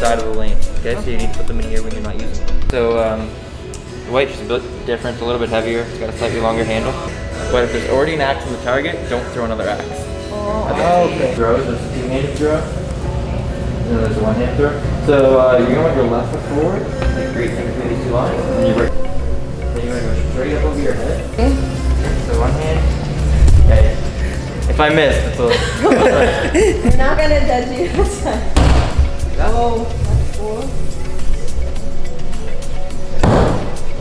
side of the lane. Okay, so you need to put them in here when you're not using them. So the white is a bit different, it's a little bit heavier. It's got a slightly longer handle. But if there's already an axe on the target, don't throw another axe. Okay. Throws, there's a two-handed throw. And then there's a one-hand throw. So you're gonna want your left foot forward, like great thing between these two lines. And then you're gonna go straight up over your head. Okay. So one hand. Yeah. If I miss, that's all. We're not gonna judge you this time. Hello. That's cool.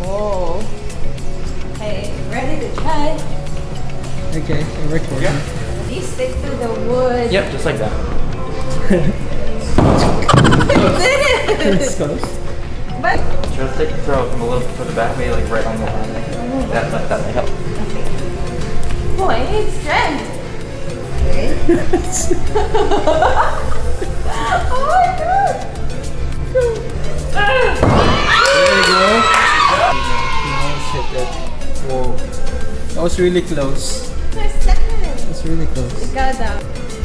Whoa. Hey, ready to try? Okay, I'm recording. Yeah. Please stick to the wood. Yep, just like that. It's close. But Just take the throw from a little further back, maybe like right on the line. That might help. oh, I need strength. Okay. Oh my god. There you go. Nice hit that. Whoa. That was really close. For a second. That's really close. We got the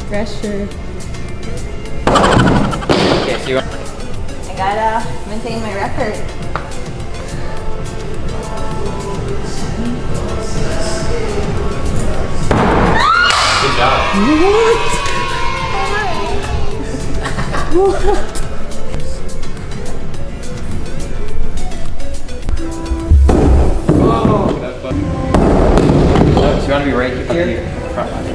pressure. Okay, so you I gotta maintain my record. good job. What? Oh, that's fun. So you want to be right here? Front line.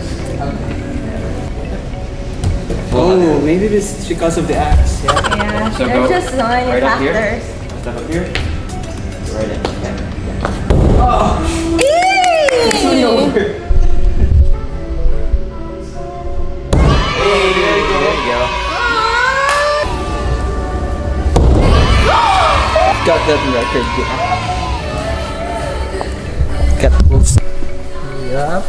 Oh, maybe this is because of the axe. Yeah. Yeah, So they're go just so many right up here. factors. Step up here. Go right in. Okay. Oh. Eee! Hey, there you go. Got that record. Yeah. Got wolves. Yep.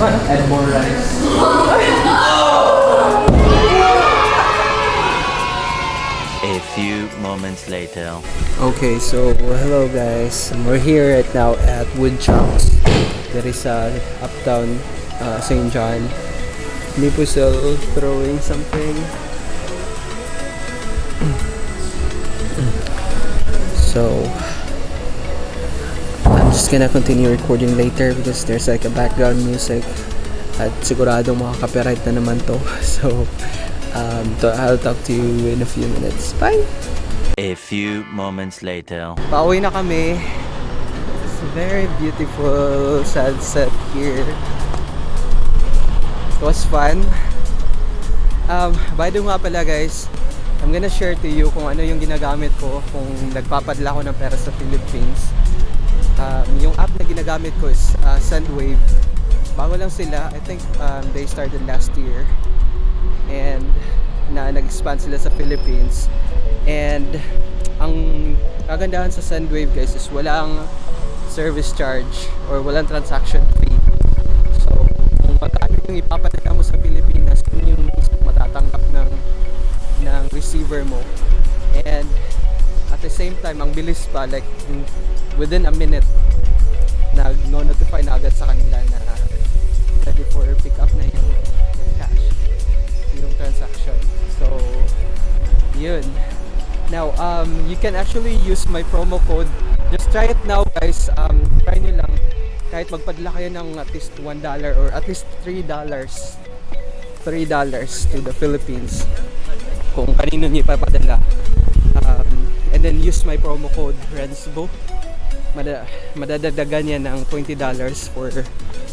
Add more rice. A few moments later. Okay, so hello guys. We're here right now at Woodchucks. There is uptown St. John. Mipusel throwing something. So I'm just gonna continue recording later because there's like a background music at siguradong makaka-copyright na naman to. So I'll talk to you in a few minutes. Bye! A few moments later. Pauwi na kami. It's a very beautiful sunset here. It was fun. By the way nga pala guys, I'm gonna share to you kung ano yung ginagamit ko kung nagpapadala ko ng pera sa Philippines. Yung app na ginagamit ko is Sendwave. Bago lang sila. I think they started last year. And nag-expand sila sa Philippines. And ang kagandahan sa Sendwave guys is walang service charge or walang transaction fee. So kung magkano yung ipapadala mo sa Pilipinas, yun yung matatanggap ng receiver mo. And at the same time, ang bilis pa, like within a minute nag-notify na agad sa kanila na ready for pick up na yung cash, yung transaction. So yun. Now you can actually use my promo code. Just try it now guys. Try nyo lang kahit magpadala kayo ng at least $1 or at least $3 to the Philippines kung kanino nyo ipapadala. And then use my promo code RENZBU. Madadagdagan yan ng $20 for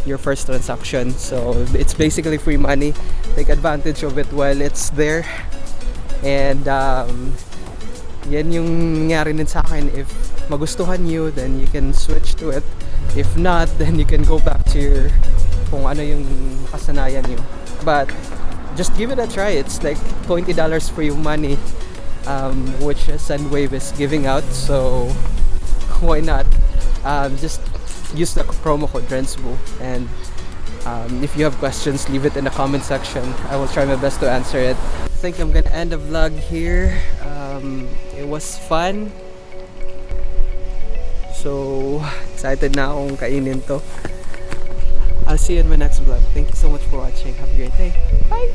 your first transaction. So it's basically free money. Take advantage of it while it's there. And yan yung nangyari din sa akin. If magustuhan nyo, then you can switch to it. If not, then you can go back to your kung ano yung kasanayan nyo. But just give it a try. It's like $20 free money, which Sendwave is giving out. So why not? Just use the promo code RENZBU. And if you have questions, leave it in the comment section. I will try my best to answer it. I think I'm gonna end the vlog here. It was fun. So, excited na akong kainin to. I'll see you in my next vlog. Thank you so much for watching. Have a great day. Bye!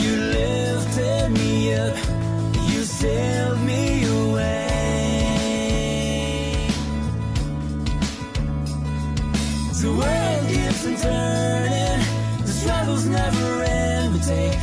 You lifted me up, you sailed me away. The world keeps on turning, the struggles never end, but take